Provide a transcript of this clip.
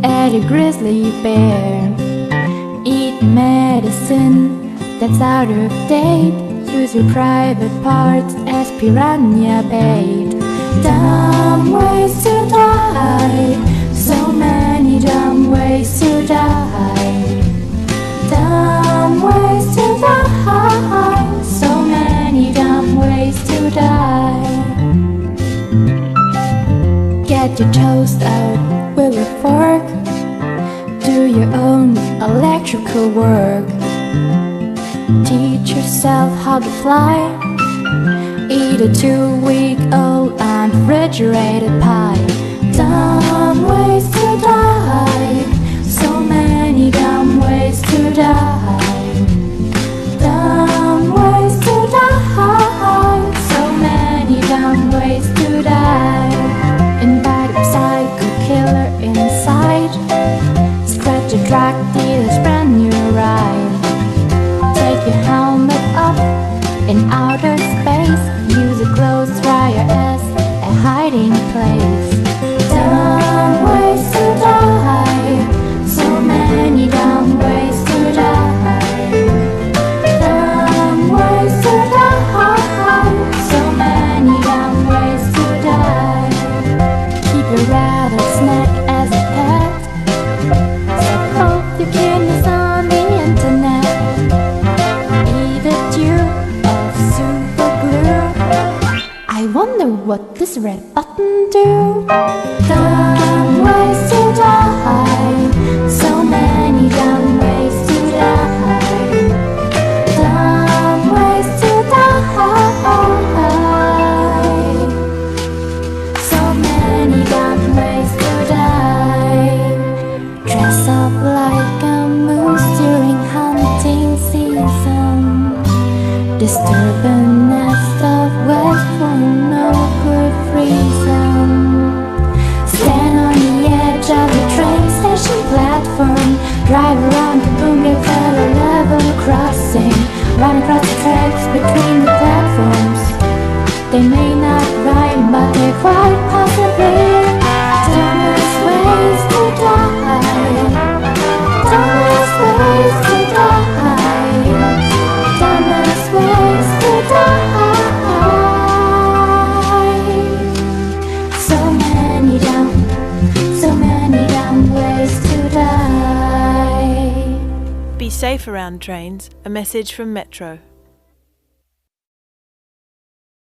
at a grizzly bear. Eat medicine that's out of date. Use your private parts as piranha bait. Dumb ways to die, so many dumb ways to die. Dumb ways to die, so many dumb ways to die. Get your toast out with a fork. Do your own electrical work. Teach yourself how to fly. Eat a 2-week-old unrefrigerated pie. Dumb ways to die, so many dumb ways to die. Dumb ways to die, so many dumb ways to die. Invite a psycho killer inside. Scratch a drug dealer's brand new ride. Take your helmet up in outer space. Use a clothes dryer as a hiding place. Dumb ways to die, so many dumb ways to die. Dumb ways to die, so many dumb ways to die. Keep a rattlesnake as a pet. Set both your kidneys on the internet. Eat a tube of super glue. I wonder what this red button do. Dumb ways to die, so many dumb ways to die. Dumb ways to die, so many dumb ways to die. Dress up like a moose during hunting season. Disturb a nest of webs for no good reason. Stand on the edge of the train station platform. Drive around the boom, get a level crossing. Run across the tracks between the platforms. They may not rhyme, but they're quite possibly dumbest ways to die. Dumbest ways to die. Dumbest ways to die. So many dumb ways to die. Be safe around trains. A message from Metro.